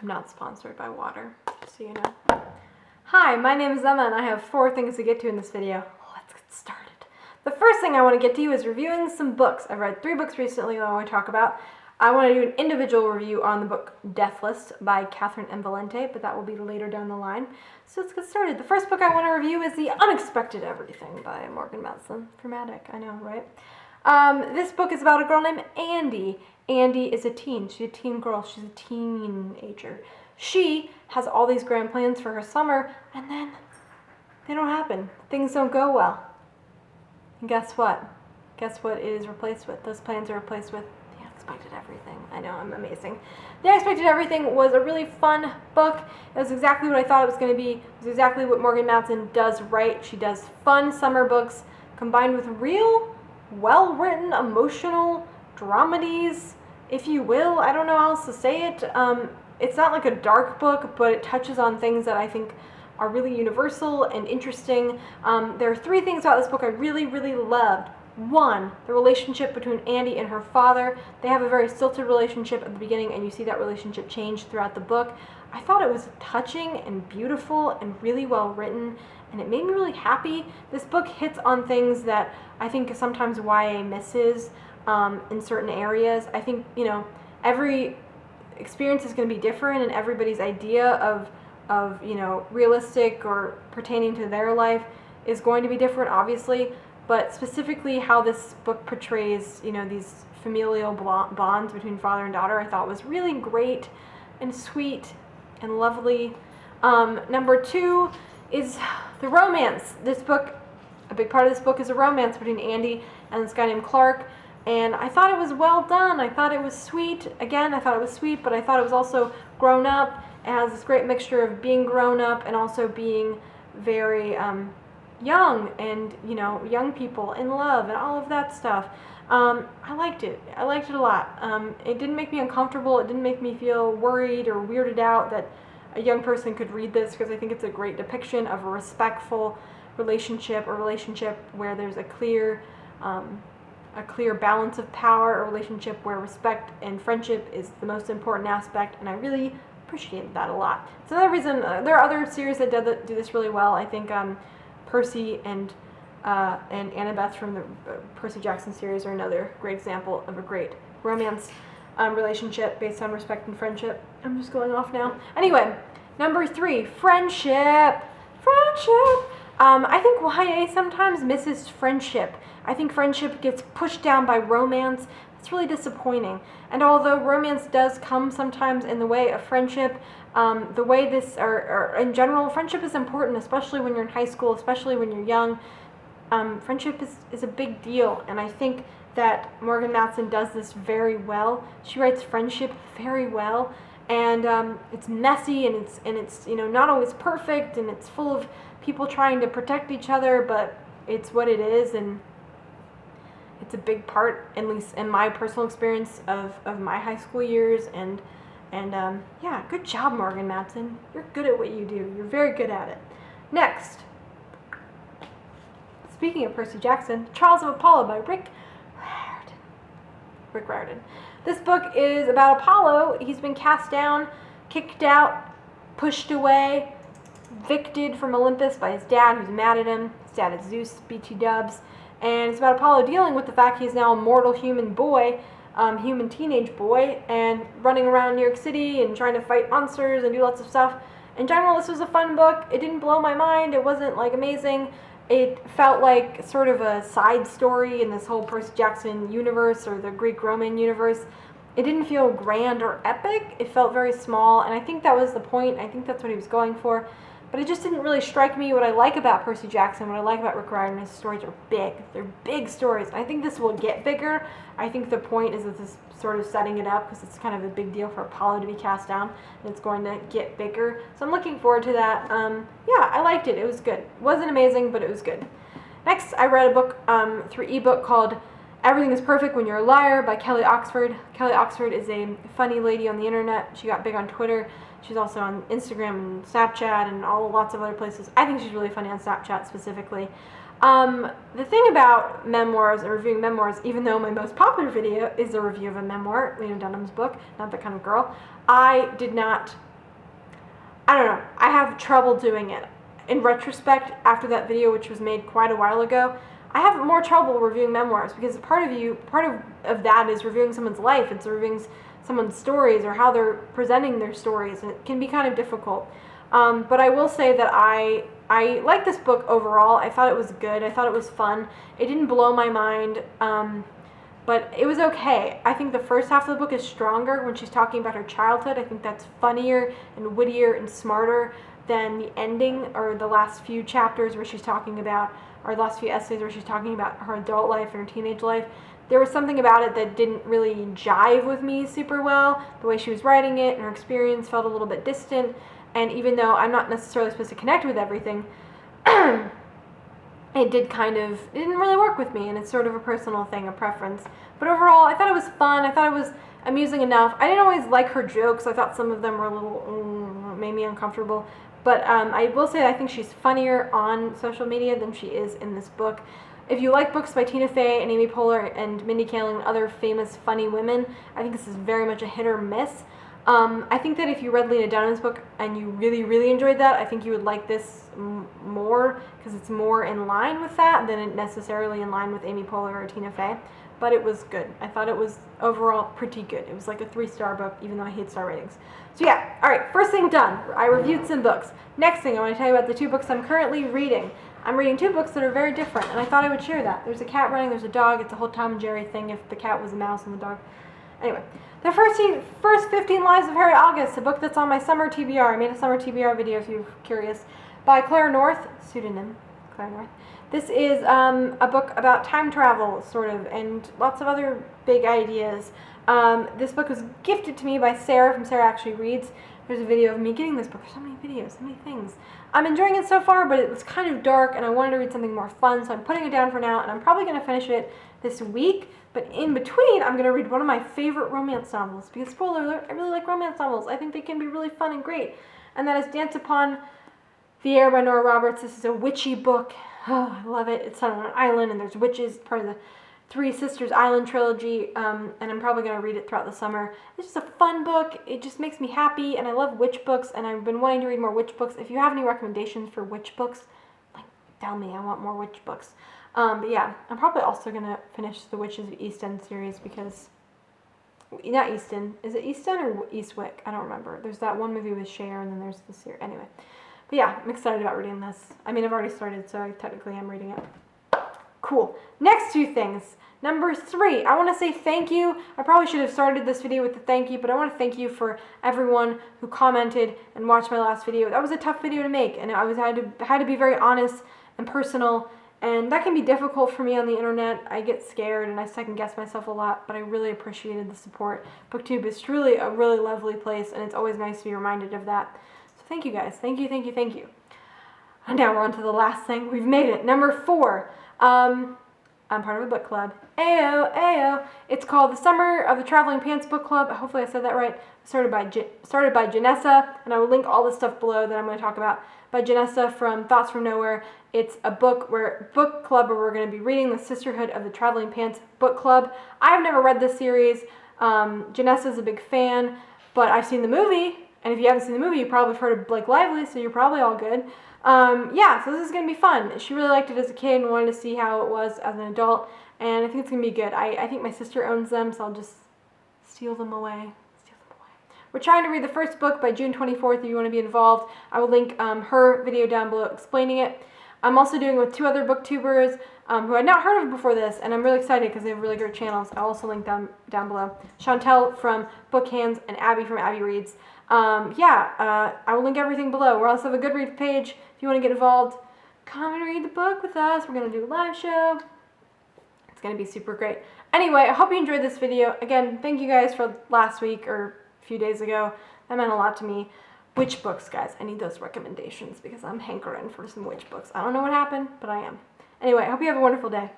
I'm not sponsored by water, just so you know. Hi, my name is Emma and I have 4 things to get to in this video. Let's get started. The first thing I want to get to is reviewing some books. I've read 3 books recently that I want to talk about. I want to do an individual review on the book Death List by Catherynne M. Valente, but that will be later down the line. So let's get started. The first book I want to review is The Unexpected Everything by Morgan Matson. Dramatic, I know, right? This book is about a girl named Andy. Andy is a teen. She's a teen girl. She's a teenager. She has all these grand plans for her summer, and then they don't happen. Things don't go well. And guess what? Guess what it is replaced with? Those plans are replaced with The Unexpected Everything. I know, I'm amazing. The Unexpected Everything was a really fun book. It was exactly what I thought it was going to be. It was exactly what Morgan Matson does right. She does fun summer books combined with real, well-written, emotional dramedies, if you will. I don't know how else to say it. It's not like a dark book, but it touches on things that I think are really universal and interesting. There are 3 things about this book I really, really loved. 1, the relationship between Andy and her father. They have a very stilted relationship at the beginning, and you see that relationship change throughout the book. I thought it was touching and beautiful and really well written, and it made me really happy. This book hits on things that I think sometimes YA misses in certain areas. I think, every experience is going to be different, and everybody's idea of realistic or pertaining to their life is going to be different, obviously. But specifically how this book portrays, these familial bonds between father and daughter, I thought was really great and sweet and lovely. Number 2 is the romance. This book, a big part of this book is a romance between Andy and this guy named Clark. And I thought it was well done. I thought it was sweet. Again, I thought it was sweet, but I thought it was also grown up. It has this great mixture of being grown up and also being very young and, young people in love and all of that stuff. I liked it. I liked it a lot. It didn't make me uncomfortable. It didn't make me feel worried or weirded out that a young person could read this, because I think it's a great depiction of a respectful relationship, a relationship where there's a clear balance of power, a relationship where respect and friendship is the most important aspect, and I really appreciated that a lot. It's another reason, there are other series that do this really well. I think Percy and Annabeth from the Percy Jackson series are another great example of a great romance relationship based on respect and friendship. I'm just going off now. Anyway, number 3, friendship. I think YA sometimes misses friendship. I think friendship gets pushed down by romance. It's really disappointing. And although romance does come sometimes in the way of friendship, the way this, or in general, friendship is important, especially when you're in high school, especially when you're young. Friendship is a big deal, and I think that Morgan Matson does this very well. She writes friendship very well, and it's messy, and it's not always perfect, and it's full of people trying to protect each other, but it's what it is, and it's a big part, at least in my personal experience, of my high school years, and yeah, good job, Morgan Matson. You're good at what you do. You're very good at it. Next, speaking of Percy Jackson, Trials of Apollo by Rick Riordan. This book is about Apollo. He's been cast down, kicked out, pushed away, evicted from Olympus by his dad, who's mad at him. His dad is Zeus, BT dubs. And it's about Apollo dealing with the fact he's now a mortal human boy, human teenage boy, and running around New York City and trying to fight monsters and do lots of stuff. In general, this was a fun book. It didn't blow my mind. It wasn't, amazing. It felt like sort of a side story in this whole Percy Jackson universe, or the Greek-Roman universe. It didn't feel grand or epic. It felt very small, and I think that was the point. I think that's what he was going for. But it just didn't really strike me. What I like about Percy Jackson, what I like about Rick Riordan, his stories are big. They're big stories. I think this will get bigger. I think the point is that this is sort of setting it up, because it's kind of a big deal for Apollo to be cast down, and it's going to get bigger. So I'm looking forward to that. Yeah, I liked it. It was good. It wasn't amazing, but it was good. Next, I read a book through ebook called Everything is Perfect When You're a Liar by Kelly Oxford. Kelly Oxford is a funny lady on the internet. She got big on Twitter. She's also on Instagram and Snapchat and lots of other places. I think she's really funny on Snapchat specifically. The thing about memoirs and reviewing memoirs, even though my most popular video is a review of a memoir, Lena Dunham's book, Not That Kind of Girl, I did not I don't know, I have trouble doing it. In retrospect, after that video, which was made quite a while ago, I have more trouble reviewing memoirs because part of that is reviewing someone's life. It's reviewing someone's stories or how they're presenting their stories, and it can be kind of difficult. But I will say that I like this book overall. I thought it was good. I thought it was fun. It didn't blow my mind, but it was okay. I think the first half of the book is stronger when she's talking about her childhood. I think that's funnier and wittier and smarter than the ending or the last few chapters where she's talking about, or the last few essays where she's talking about her adult life and her teenage life. There was something about it that didn't really jive with me super well. The way she was writing it and her experience felt a little bit distant. And even though I'm not necessarily supposed to connect with everything, it didn't really work with me, and it's sort of a personal thing, a preference. But overall, I thought it was fun. I thought it was amusing enough. I didn't always like her jokes. I thought some of them were a little, made me uncomfortable. But I will say I think she's funnier on social media than she is in this book. If you like books by Tina Fey and Amy Poehler and Mindy Kaling and other famous funny women, I think this is very much a hit or miss. I think that if you read Lena Dunham's book and you really, really enjoyed that, I think you would like this more because it's more in line with that than necessarily in line with Amy Poehler or Tina Fey. But it was good. I thought it was overall pretty good. It was like a 3-star book, even though I hate star ratings. So yeah, alright, first thing done. I reviewed some books. Next thing, I want to tell you about the 2 books I'm currently reading. I'm reading 2 books that are very different, and I thought I would share that. There's a cat running, there's a dog. It's a whole Tom and Jerry thing if the cat was a mouse and the dog. Anyway, the first 15 Lives of Harry August, a book that's on my summer TBR. I made a summer TBR video if you're curious, by Claire North, pseudonym Claire North. This is a book about time travel, sort of, and lots of other big ideas. This book was gifted to me by Sarah from Sarah Actually Reads. There's a video of me getting this book. There's so many videos, so many things. I'm enjoying it so far, but it was kind of dark, and I wanted to read something more fun, so I'm putting it down for now, and I'm probably going to finish it this week. But in between, I'm going to read one of my favorite romance novels, because, spoiler alert, I really like romance novels. I think they can be really fun and great. And that is Dance Upon the Air by Nora Roberts. This is a witchy book. Oh, I love it. It's set on an island, and there's witches, part of the Three Sisters Island trilogy, and I'm probably going to read it throughout the summer. It's just a fun book. It just makes me happy, and I love witch books, and I've been wanting to read more witch books. If you have any recommendations for witch books, like, tell me. I want more witch books. But yeah, I'm probably also going to finish the Witches of East End series because, not East End, is it East End or Eastwick? I don't remember. There's that one movie with Cher, and then there's the series. Anyway, but yeah, I'm excited about reading this. I mean, I've already started, so I technically am reading it. Cool. Next 2 things. Number 3, I want to say thank you. I probably should have started this video with the thank you, but I want to thank you for everyone who commented and watched my last video. That was a tough video to make, and I had to be very honest and personal, and that can be difficult for me on the internet. I get scared and I second guess myself a lot, but I really appreciated the support. BookTube is truly a really lovely place, and it's always nice to be reminded of that. So thank you guys. Thank you, thank you, thank you. And now we're on to the last thing. We've made it. Number 4. I'm part of a book club. Ayo, ayo. It's called the Summer of the Traveling Pants Book Club. Hopefully I said that right. Started by Janessa, and I will link all the stuff below that I'm going to talk about. By Janessa from Thoughts from Nowhere. It's a book club where we're going to be reading the Sisterhood of the Traveling Pants Book Club. I've never read this series. Janessa's a big fan, but I've seen the movie, and if you haven't seen the movie, you probably have heard of Blake Lively, so you're probably all good. Yeah, so this is going to be fun. She really liked it as a kid and wanted to see how it was as an adult, and I think it's going to be good. I think my sister owns them, so I'll just steal them away. We're trying to read the first book by June 24th if you want to be involved. I will link her video down below explaining it. I'm also doing it with 2 other booktubers who I'd not heard of before this, and I'm really excited because they have really great channels. I'll also link them down below. Chantel from Book Hands and Abby from Abby Reads. I will link everything below. We also have a Goodreads page if you want to get involved. Come and read the book with us. We're going to do a live show. It's going to be super great. Anyway, I hope you enjoyed this video. Again, thank you guys for last week or a few days ago. That meant a lot to me. Witch books, guys. I need those recommendations because I'm hankering for some witch books. I don't know what happened, but I am. Anyway, I hope you have a wonderful day.